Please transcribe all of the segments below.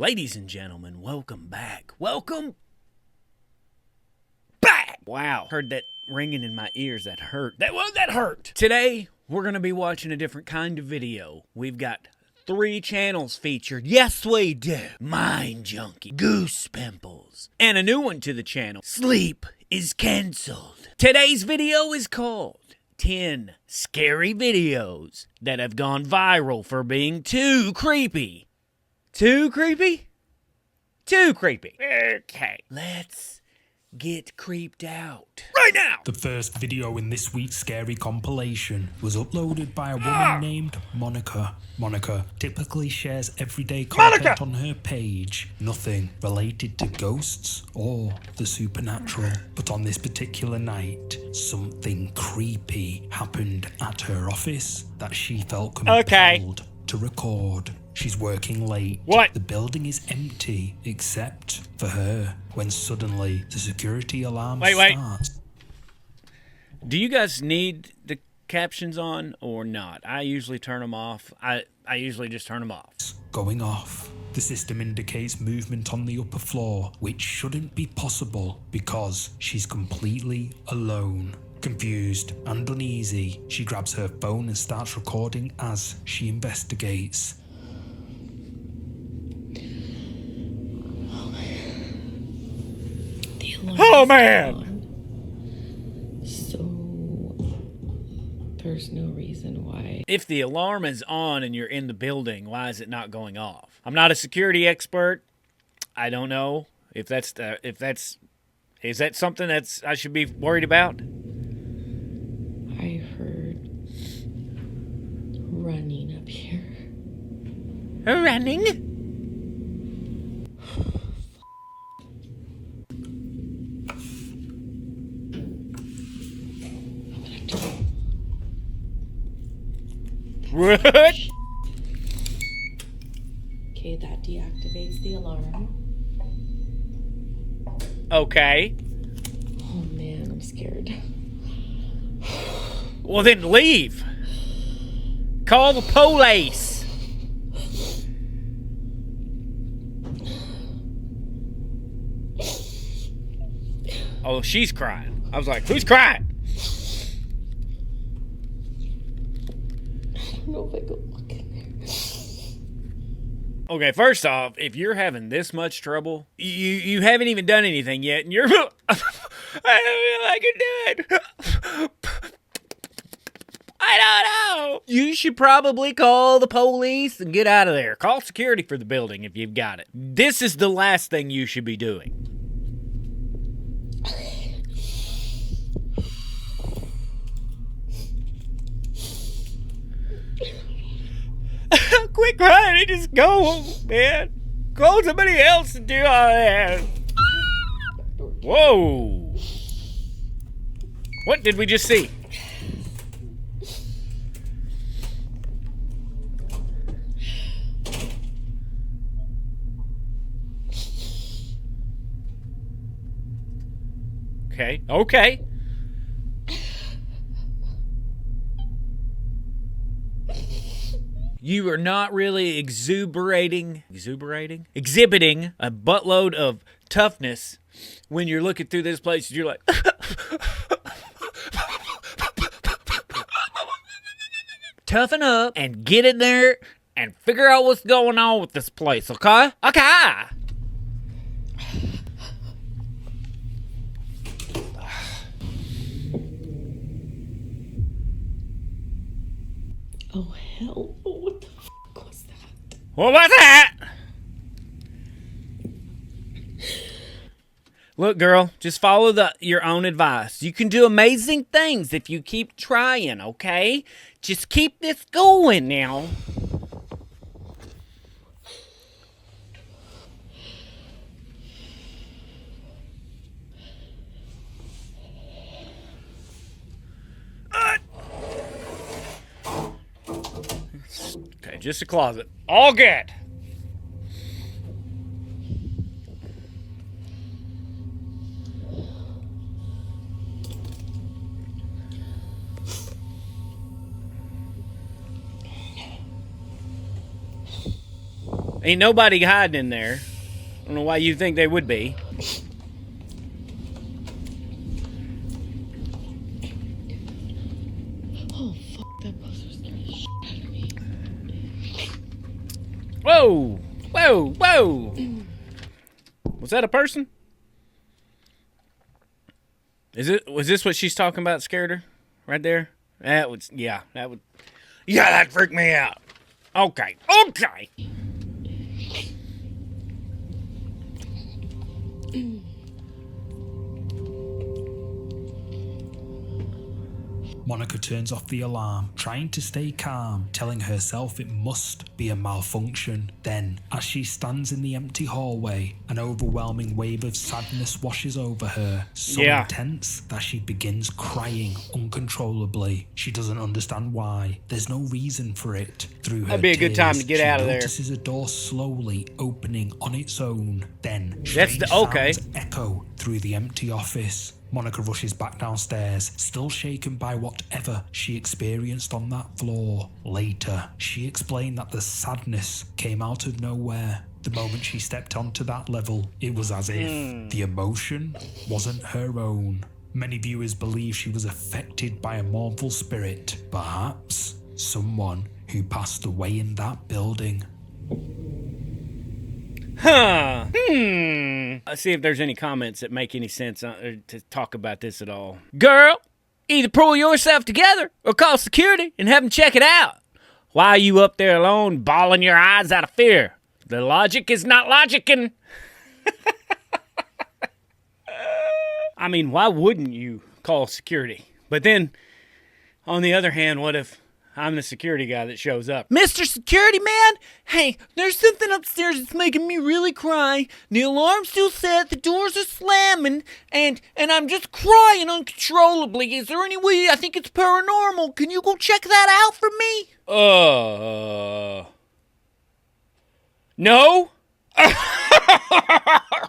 Ladies and gentlemen, welcome back. Welcome back. Wow. Heard that ringing in my ears. That hurt. That hurt. Today, we're going to be watching a different kind of video. We've got 3 channels featured. Yes, we do. Mind Junkie, Goose Pimples, and a new one to the channel, Sleep is Cancelled. Today's video is called 10 Scary Videos That Have Gone Viral for Being Too Creepy. Too creepy? Too creepy. Okay, let's get creeped out. Right now! The first video in this week's scary compilation was uploaded by a woman named Monica. Monica typically shares everyday content on her page, nothing related to ghosts or the supernatural. But on this particular night, something creepy happened at her office that she felt compelled to record. She's working late. What? The building is empty except for her when suddenly the security alarm starts. Do you guys need the captions on or not? I usually turn them off. I usually just turn them off. Going off. The system indicates movement on the upper floor, which shouldn't be possible because she's completely alone. Confused and uneasy, she grabs her phone and starts recording as she investigates. Oh man! So there's no reason why. If the alarm is on and you're in the building, why is it not going off? I'm not a security expert. I don't know if is that something that's I should be worried about? I heard running up here. Running? What? Okay, that deactivates the alarm. Okay. Oh man, I'm scared. Well, then leave. Call the police. Oh, she's crying. I was like, who's crying? I don't know if I could look in there. Okay, first off, if you're having this much trouble, you haven't even done anything yet, and you're... I don't feel like I can do it. I don't know. You should probably call the police and get out of there. Call security for the building if you've got it. This is the last thing you should be doing. Quit crying and just go, man. Call somebody else to do all that. Whoa. What did we just see? Okay. You are not really exhibiting a buttload of toughness when you're looking through this place. You're like, toughen up and get in there and figure out what's going on with this place, okay? Okay. Oh hell! What the fuck was that? What was that? Look, girl, just follow your own advice. You can do amazing things if you keep trying, okay? Just keep this going now. Okay, just a closet. All good. Ain't nobody hiding in there. I don't know why you think they would be. Oh, fuck, that buster scared the shit out of me. Whoa! Whoa! Whoa! Was that a person? Was this what she's talking about? Scared her? Right there? That would that freaked me out. Okay. Monica turns off the alarm, trying to stay calm, telling herself it must be a malfunction. Then, as she stands in the empty hallway, an overwhelming wave of sadness washes over her, so intense that she begins crying uncontrollably. She doesn't understand why. There's no reason for it. Through her That'd be a good time to get out of there. She notices a door slowly opening on its own. Then, That's strange sounds echo through the empty office. Monica rushes back downstairs, still shaken by whatever she experienced on that floor. Later, she explained that the sadness came out of nowhere. The moment she stepped onto that level, it was as if the emotion wasn't her own. Many viewers believe she was affected by a mournful spirit, perhaps someone who passed away in that building. Huh. Let's see if there's any comments that make any sense to talk about this at all. Girl, either pull yourself together or call security and have them check it out. Why are you up there alone, bawling your eyes out of fear? The logic is not logicking. I mean, why wouldn't you call security? But then, on the other hand, what if I'm the security guy that shows up? Mr. Security Man? Hey, there's something upstairs that's making me really cry. The alarm's still set, the doors are slamming, and I'm just crying uncontrollably. Is there any way I think it's paranormal? Can you go check that out for me? No?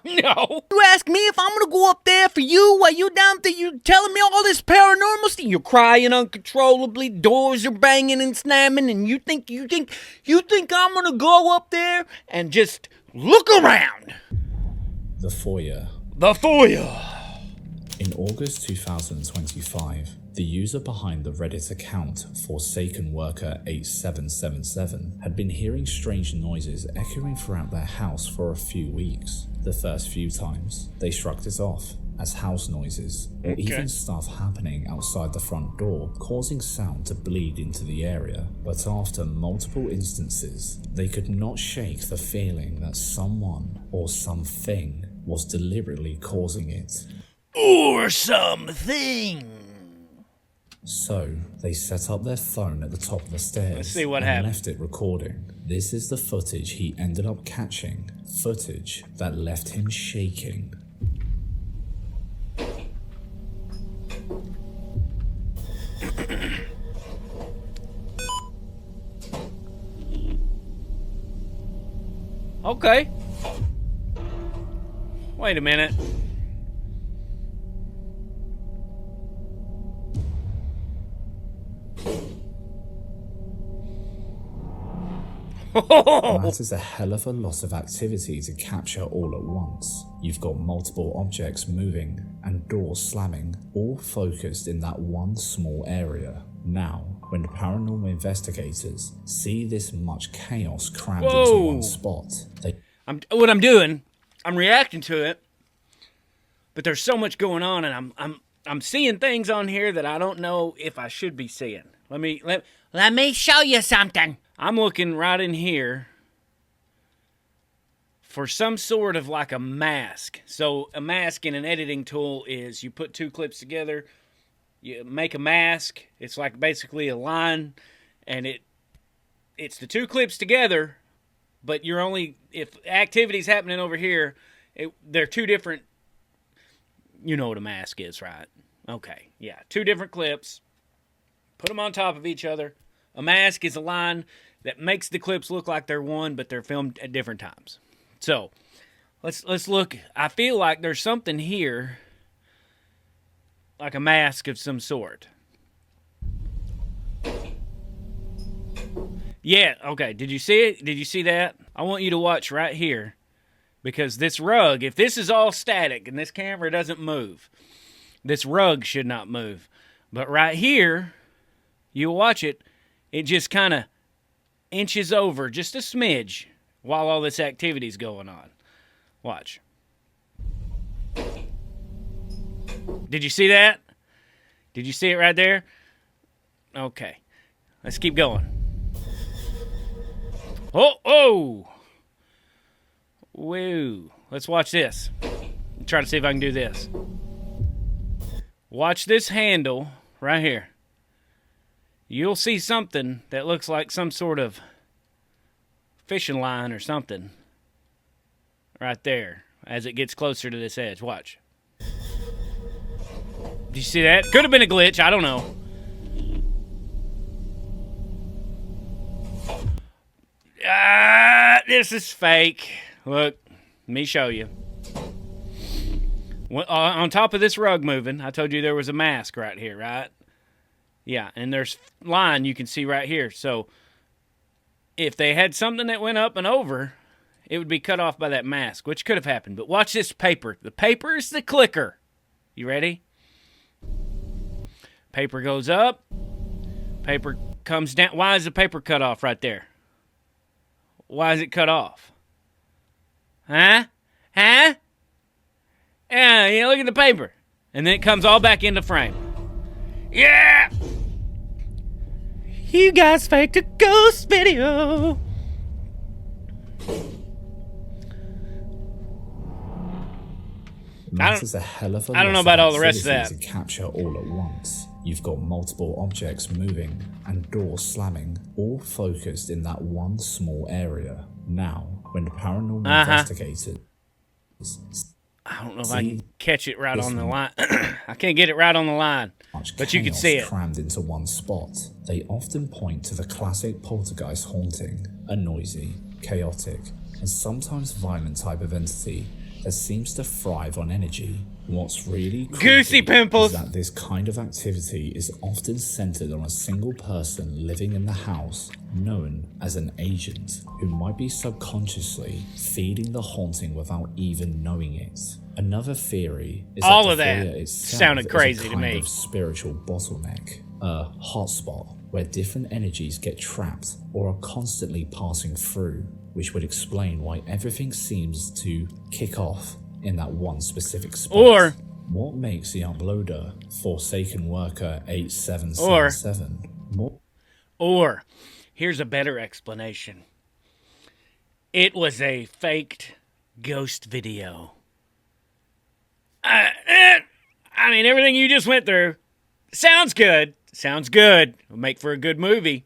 No. You ask me if I'm gonna go up there for you while you down there, you telling me all this paranormal stuff. You're crying uncontrollably, doors are banging and slamming, and you think I'm gonna go up there and just look around? The Foyer. The Foyer. In August 2025, the user behind the Reddit account Forsaken Worker 8777 had been hearing strange noises echoing throughout their house for a few weeks. The first few times, they shrugged it off as house noises, or even stuff happening outside the front door, causing sound to bleed into the area. But after multiple instances, they could not shake the feeling that someone or something was deliberately causing it. Or something. So, they set up their phone at the top of the stairs Let's see what and happened. left it recording. This is the footage he ended up catching, footage that left him shaking. Okay. Wait a minute. That is a hell of a lot of activity to capture all at once. You've got multiple objects moving and doors slamming, all focused in that one small area. Now, when paranormal investigators see this much chaos crammed into one spot, what I'm doing, I'm reacting to it, but there's so much going on, and I'm seeing things on here that I don't know if I should be seeing. Let me show you something. I'm looking right in here for some sort of like a mask. So a mask in an editing tool is you put two clips together, you make a mask. It's like basically a line, and it's the two clips together, but you're only, if activity's happening over here, they're two different, you know what a mask is, right? Okay, yeah, two different clips, put them on top of each other. A mask is a line that makes the clips look like they're one, but they're filmed at different times. So, let's look. I feel like there's something here, like a mask of some sort. Yeah, okay. Did you see it? Did you see that? I want you to watch right here. Because this rug, if this is all static and this camera doesn't move, this rug should not move. But right here, you'll watch it, it just kind of inches over just a smidge while all this activity's going on. Watch. Did you see that? Did you see it right there? Okay. Let's keep going. Oh! Woo. Let's watch this. Try to see if I can do this. Watch this handle right here. You'll see something that looks like some sort of fishing line or something right there as it gets closer to this edge. Watch. Did you see that? Could have been a glitch. I don't know. This is fake. Look, let me show you. On top of this rug moving, I told you there was a mask right here, right? Yeah, and there's line you can see right here. So if they had something that went up and over, it would be cut off by that mask, which could have happened. But watch this paper. The paper is the clicker. You ready? Paper goes up. Paper comes down. Why is the paper cut off right there? Why is it cut off? Huh? Yeah, look at the paper. And then it comes all back into frame. Yeah! You guys faked a ghost video. Matters a hell of a I don't know lot about all the rest of activity that. to capture all at once. You've got multiple objects moving and doors slamming, all focused in that one small area. Now, when the paranormal investigators... I don't know if I can catch it right on the line. I can't get it right on the line, but you can see it. Crammed into one spot, they often point to the classic poltergeist haunting, a noisy, chaotic, and sometimes violent type of entity that seems to thrive on energy. What's really Goosey pimples is that this kind of activity is often centered on a single person living in the house, known as an agent, who might be subconsciously feeding the haunting without even knowing it. Another theory is all that of the that foyer itself sounded crazy is a to kind me. of spiritual bottleneck, a hotspot where different energies get trapped or are constantly passing through, which would explain why everything seems to kick off in that one specific spot. Or what makes the uploader Forsaken Worker 8777 more? Or here's a better explanation. It was a faked ghost video. I mean, everything you just went through sounds good. Sounds good. It'll make for a good movie.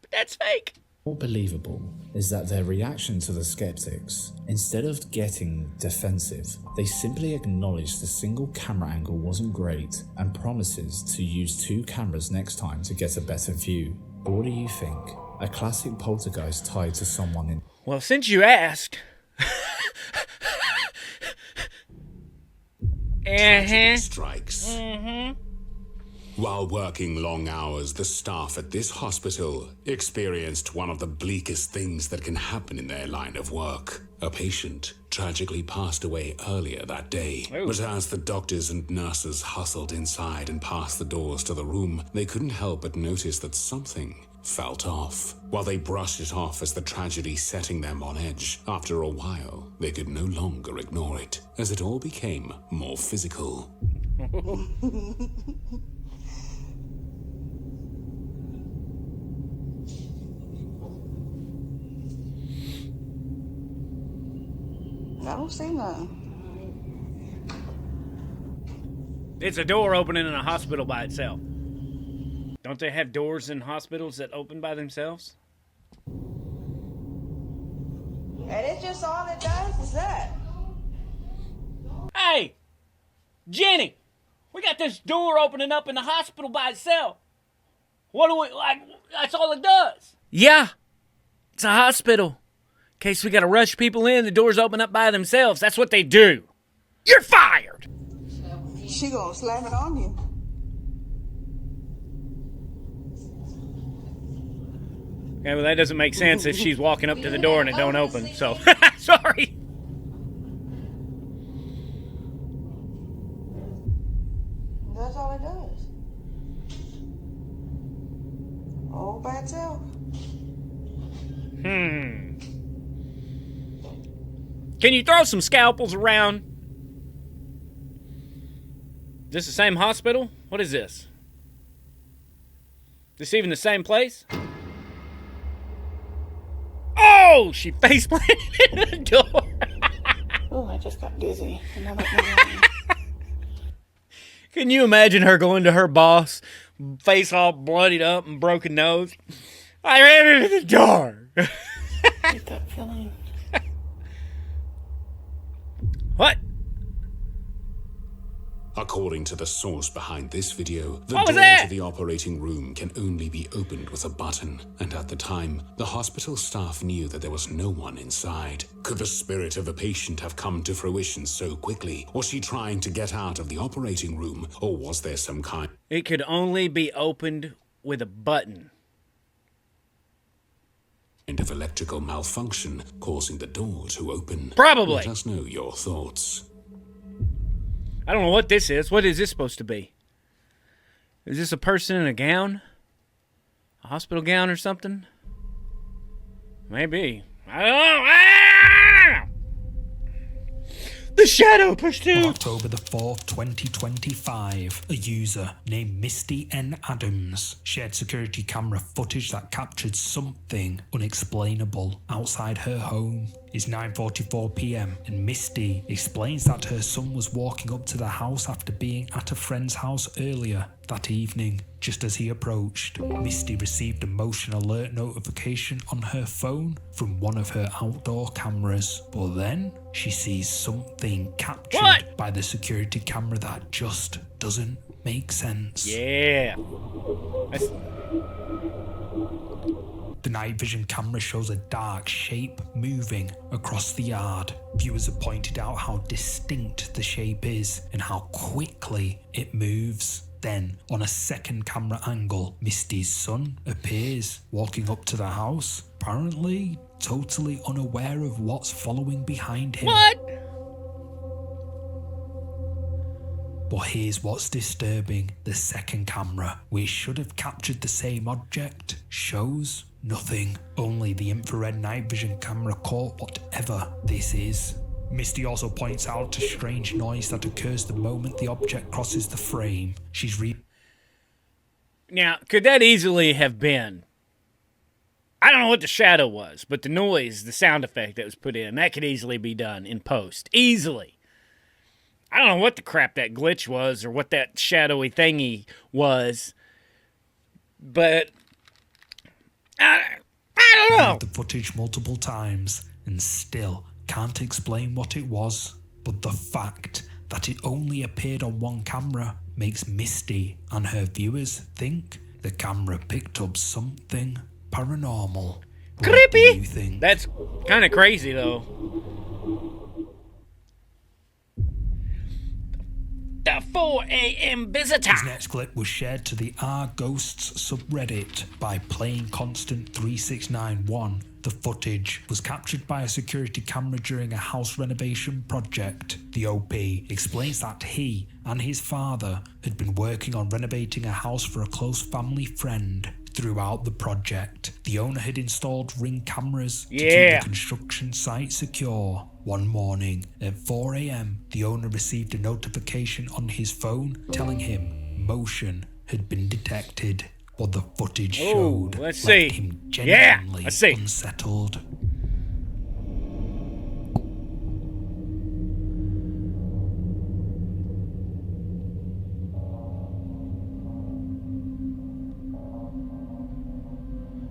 But that's fake. More believable is that their reaction to the skeptics, instead of getting defensive, they simply acknowledge the single camera angle wasn't great and promises to use 2 cameras next time to get a better view. What do you think? A classic poltergeist tied to someone in... Well, since you asked... Tragedy strikes. While working long hours, the staff at this hospital experienced one of the bleakest things that can happen in their line of work. A patient tragically passed away earlier that day. But as the doctors and nurses hustled inside and past the doors to the room, they couldn't help but notice that something felt off. While they brushed it off as the tragedy setting them on edge, after a while, they could no longer ignore it, as it all became more physical. I don't see none. It's a door opening in a hospital by itself. Don't they have doors in hospitals that open by themselves? And it's just all it does is that. Hey! Jenny! We got this door opening up in the hospital by itself. What do we, like, that's all it does. Yeah. It's a hospital. In case we gotta rush people in, the doors open up by themselves. That's what they do. You're fired! She gonna slam it on you. Yeah, well, that doesn't make sense if she's walking up to the door and it don't open. So, sorry. That's all it does. All by itself. Can you throw some scalpels around? Is this the same hospital? What is this? This even the same place? Oh, she face planted in the door. Oh, I just got dizzy. And I don't know why. Can you imagine her going to her boss, face all bloodied up and broken nose? I ran into the door. Get that feeling. What? According to the source behind this video, the What was door that? to the operating room can only be opened with a button, and at the time, the hospital staff knew that there was no one inside. Could the spirit of a patient have come to fruition so quickly? Was she trying to get out of the operating room, or was there some kind It could only be opened with a button. of electrical malfunction causing the door to open? Probably. Let us know your thoughts. I don't know what this is. What is this supposed to be? Is this a person in a gown? A hospital gown or something? Maybe. I don't know. The shadow On pursuit. October the 4th, 2025, a user named Misty N. Adams shared security camera footage that captured something unexplainable outside her home. It's 9:44 p.m. and Misty explains that her son was walking up to the house after being at a friend's house earlier that evening. Just as he approached, Misty received a motion alert notification on her phone from one of her outdoor cameras. But then she sees something captured What? by the security camera that just doesn't make sense. Yeah. That's- The night vision camera shows a dark shape moving across the yard. Viewers have pointed out how distinct the shape is and how quickly it moves. Then, on a second camera angle, Misty's son appears, walking up to the house, apparently totally unaware of what's following behind him. What? But here's what's disturbing. The second camera, which should have captured the same object, shows nothing. Only the infrared night vision camera caught whatever this is. Misty also points out a strange noise that occurs the moment the object crosses the frame. Now, could that easily have been? I don't know what the shadow was, but the noise, the sound effect that was put in, that could easily be done in post. Easily. I don't know what the crap that glitch was or what that shadowy thingy was, but I don't know. the footage multiple times and still can't explain what it was. But the fact that it only appeared on one camera makes Misty and her viewers think the camera picked up something paranormal. What do Creepy. you think? That's kind of crazy, though. The 4 a.m. visitor. His next clip was shared to the R Ghosts subreddit by Playing Constant 3691. The footage was captured by a security camera during a house renovation project. The OP explains that he and his father had been working on renovating a house for a close family friend. Throughout the project, the owner had installed Ring cameras to keep Yeah. the construction site secure. One morning at 4 a.m, the owner received a notification on his phone telling him motion had been detected. What the footage Oh, showed let's left see. him Yeah, genuinely let's see. unsettled.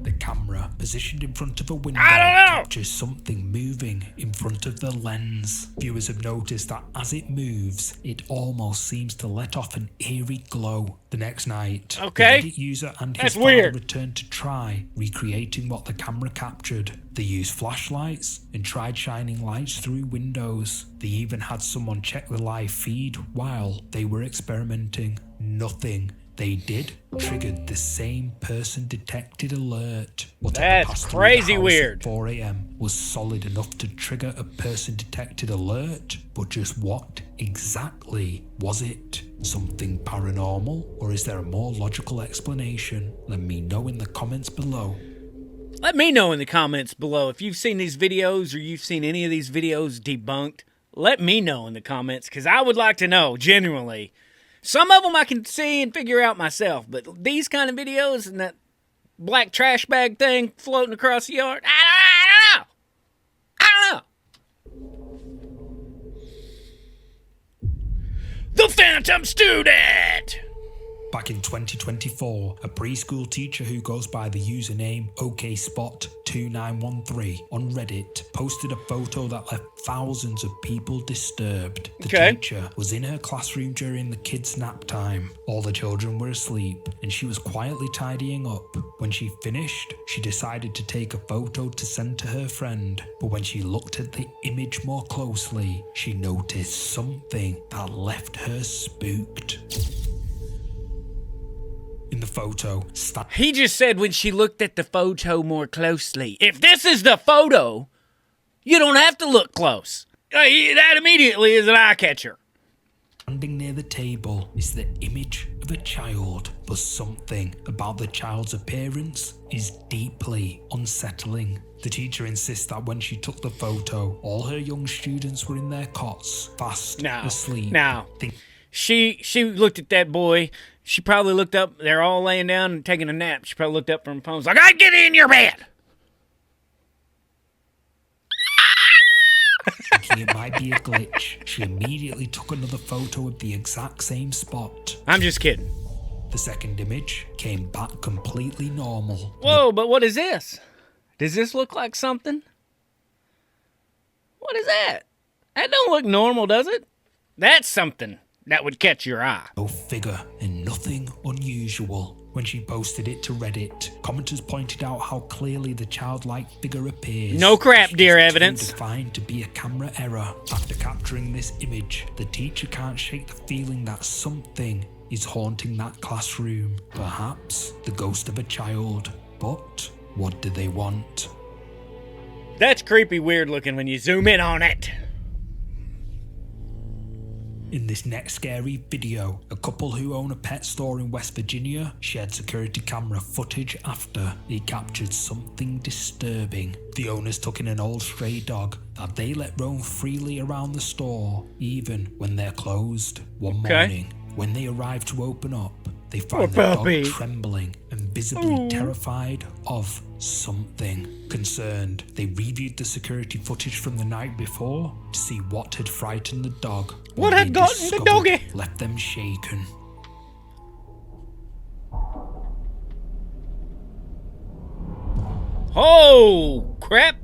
The camera, positioned in front of a window, I don't know. captures something moving in front of the lens. Viewers have noticed that as it moves, it almost seems to let off an eerie glow. The next night, Okay. the Reddit user and his That's father weird. returned to try recreating what the camera captured. They used flashlights and tried shining lights through windows. They even had someone check the live feed while they were experimenting. Nothing they did triggered the same person detected alert. Whatever That's passed through crazy the house weird. At 4 a.m. was solid enough to trigger a person detected alert, but just what exactly was it? Something paranormal, or is there a more logical explanation? Let me know in the comments below. Let me know in the comments below if you've seen these videos or you've seen any of these videos debunked. Let me know in the comments, because I would like to know, genuinely. Some of them I can see and figure out myself, but these kind of videos and that black trash bag thing floating across the yard, I don't know. The Phantom Student! Back in 2024, a preschool teacher who goes by the username OKSpot2913 on Reddit posted a photo that left thousands of people disturbed. The teacher was in her classroom during the kids' nap time. All the children were asleep, and she was quietly tidying up. When she finished, she decided to take a photo to send to her friend. But when she looked at the image more closely, she noticed something that left her spooked. In the photo, he just said when she looked at the photo more closely. If this is the photo, you don't have to look close. That immediately is an eye catcher. Standing near the table is the image of a child, but something about the child's appearance is deeply unsettling. The teacher insists that when she took the photo, all her young students were in their cots, fast asleep. Now, she looked at that boy. She probably looked up. They're all laying down and taking a nap. She probably looked up from her phone. Was like, "I get in your bed." Thinking it might be a glitch, she immediately took another photo of the exact same spot. I'm just kidding. The second image came back completely normal. Whoa, but what is this? Does this look like something? What is that? That don't look normal, does it? That's something that would catch your eye. No figure and nothing unusual. When she posted it to Reddit, commenters pointed out how clearly the childlike figure appears. No crap, dear Too evidence. defined to be a camera error. After capturing this image, the teacher can't shake the feeling that something is haunting that classroom. Perhaps the ghost of a child. But what do they want? That's creepy weird looking when you zoom in on it. In this next scary video, a couple who own a pet store in West Virginia shared security camera footage after they captured something disturbing. The owners took in an old stray dog that they let roam freely around the store, even when they're closed. One morning, when they arrived to open up, they found the dog trembling and visibly terrified of something. Concerned, they reviewed the security footage from the night before to see what had frightened the dog. What had gotten the doggy? Left them shaken. Oh, crap.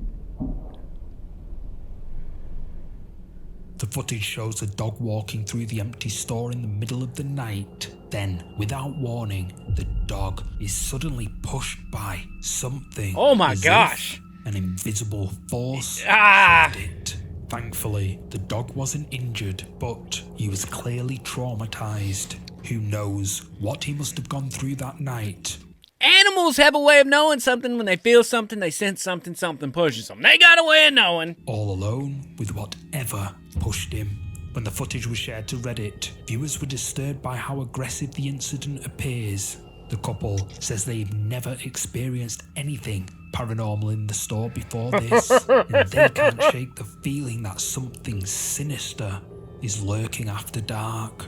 The footage shows the dog walking through the empty store in the middle of the night. Then, without warning, the dog is suddenly pushed by something. Oh my as gosh. if an invisible force shoved it. Thankfully, the dog wasn't injured, but he was clearly traumatized. Who knows what he must have gone through that night. Animals have a way of knowing something. When they feel something, they sense something, something pushes them. They got a way of knowing. All alone with whatever pushed him. When the footage was shared to Reddit, viewers were disturbed by how aggressive the incident appears. The couple says they've never experienced anything paranormal in the store before this, and they can't shake the feeling that something sinister is lurking after dark.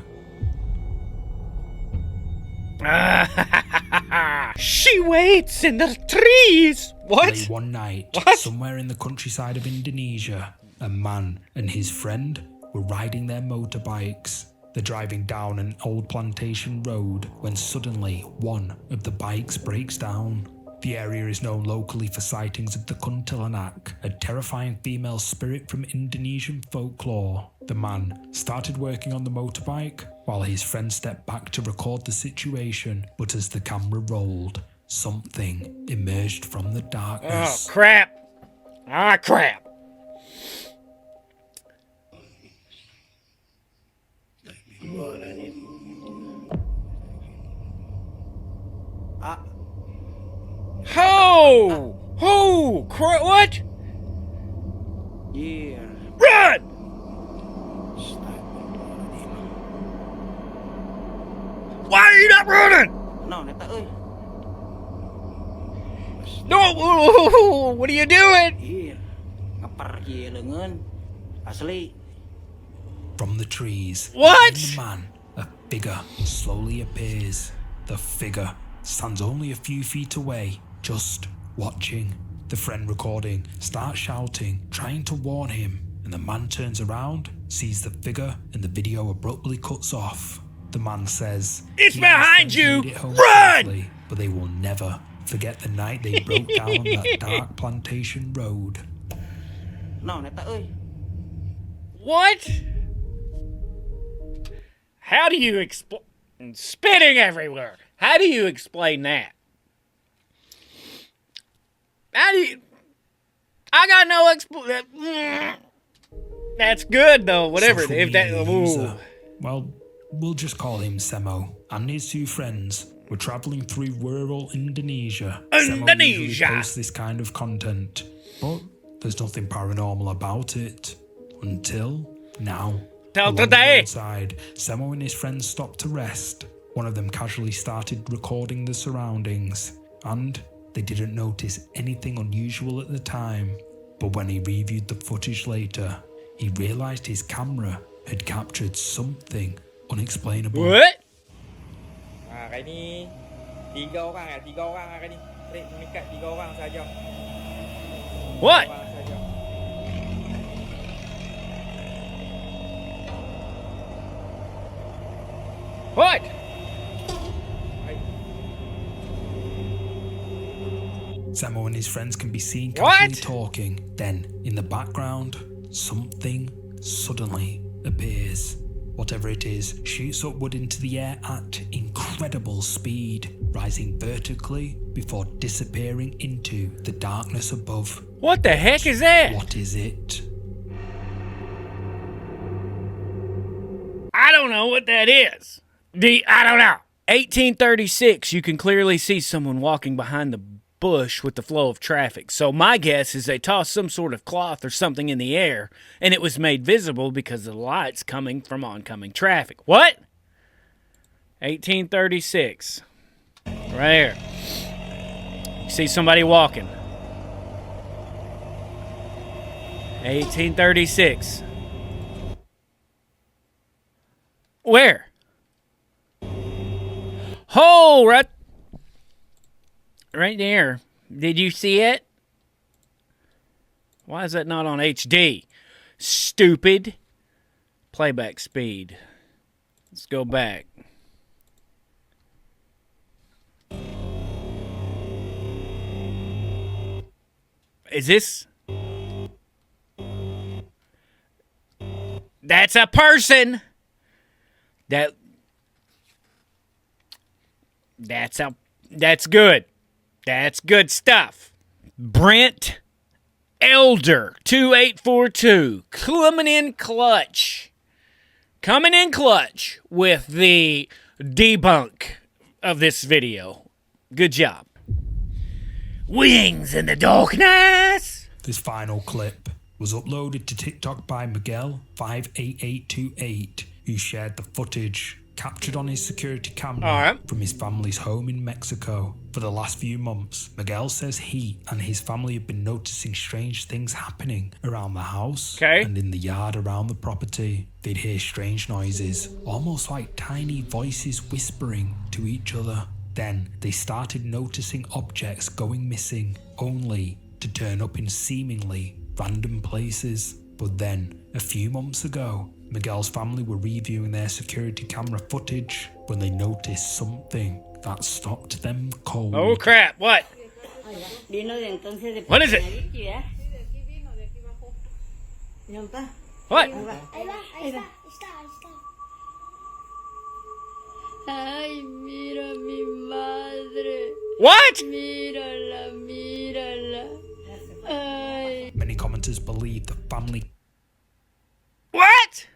She waits in the trees. What? Late one night, What? somewhere in the countryside of Indonesia, a man and his friend were riding their motorbikes. They're driving down an old plantation road when suddenly one of the bikes breaks down. The area is known locally for sightings of the Kuntilanak, a terrifying female spirit from Indonesian folklore. The man started working on the motorbike while his friend stepped back to record the situation, but as the camera rolled, something emerged from the Oh, darkness. crap. Ah, crap. Why are you not running? No, nè ta ơi. No, what are you doing? Iya. Ngapar je lengan. Asli. From the trees, What? behind the man, a figure slowly appears. The figure stands only a few feet away, just watching. The friend recording starts shouting, trying to warn him, and the man turns around, sees the figure, and the video abruptly cuts off. The man says, It's he and his behind friends you! made it home Run! safely, but they will never forget the night they broke down that dark plantation road. No, nè ta ơi. What? How do you explain spitting everywhere? How do you explain that? How do you? I got no explanation. That's good though. Whatever. Social If that. media Ooh. user, well, we'll just call him Semo, and his two friends were traveling through rural Indonesia. Semo Indonesia. usually posts this kind of content, but there's nothing paranormal about it until now. Till Along the today. roadside, Semo and his friends stopped to rest. One of them casually started recording the surroundings, and they didn't notice anything unusual at the time. But when he reviewed the footage later, he realized his camera had captured something unexplainable. What? Cái ni tiga orang cái ni. Mengikat 3 orang saja. What? 3 orang saja. What? Semo and his friends can be seen What? casually talking. Then, in the background, something suddenly appears. Whatever it is shoots upward into the air at incredible speed, rising vertically before disappearing into the darkness above. What the heck is that? What is it? I don't know what that is. I don't know. 1836, you can clearly see someone walking behind the bush with the flow of traffic. So my guess is they tossed some sort of cloth or something in the air, and it was made visible because of the lights coming from oncoming traffic. What? 1836. Right here. You see somebody walking. 1836. Where? Oh, right there. Did you see it? Why is that not on HD? Stupid. Playback speed. Let's go back. Is this? That's a person. That's good. That's good stuff. Brent Elder 2842 coming in clutch with the debunk of this video. Good job. Wings in the darkness. This final clip was uploaded to TikTok by Miguel58828, who shared the footage captured on his security camera from his family's home in Mexico. For the last few months, Miguel says he and his family have been noticing strange things happening around the house and in the yard around the property. They'd hear strange noises, almost like tiny voices whispering to each other. Then they started noticing objects going missing, only to turn up in seemingly random places. But then, a few months ago, Miguel's family were reviewing their security camera footage when they noticed something that stopped them cold. Oh crap, what? What is it? What? Ay, mira mi madre. What? Mírala, mírala. Ay. Many commenters believe the family What?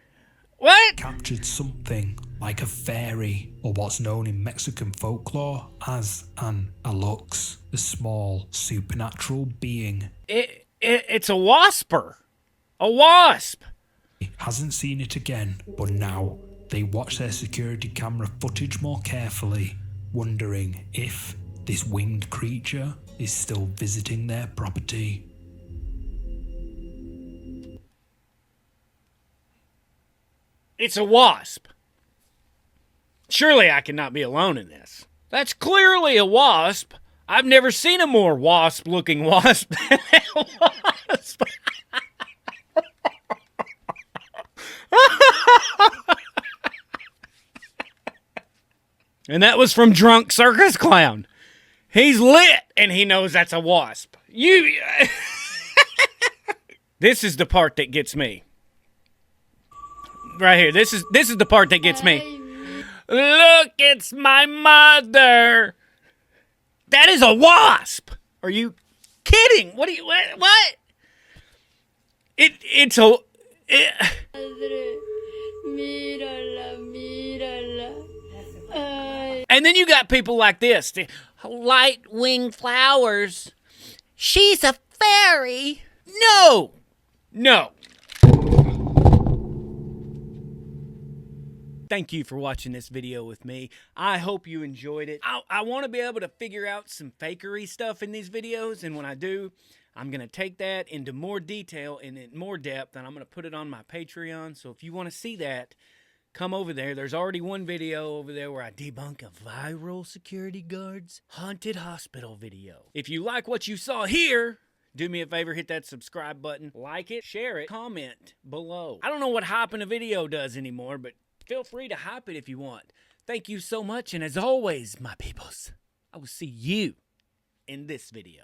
What? captured something like a fairy, or what's known in Mexican folklore as an alux, a small supernatural being. It's a wasper. A wasp. hasn't seen it again, but now they watch their security camera footage more carefully, wondering if this winged creature is still visiting their property. It's a wasp. Surely I cannot be alone in this. That's clearly a wasp. I've never seen a more wasp-looking wasp than a wasp. And that was from Drunk Circus Clown. He's lit, and he knows that's a wasp. This is the part that gets me. Right here. This is the part that gets me. Look, it's my mother. That is a wasp. Are you kidding? What? It's a. And then you got people like this. Light winged flowers. She's a fairy. No. Thank you for watching this video with me. I hope you enjoyed it. I want to be able to figure out some fakery stuff in these videos, and when I do, I'm going to take that into more detail and in more depth, and I'm going to put it on my Patreon. So if you want to see that, come over there. There's already one video over there where I debunk a viral security guard's haunted hospital video. If you like what you saw here, do me a favor, hit that subscribe button, like it, share it, comment below. I don't know what hyping a video does anymore, but feel free to hype it if you want. Thank you so much, and as always, my peoples, I will see you in this video.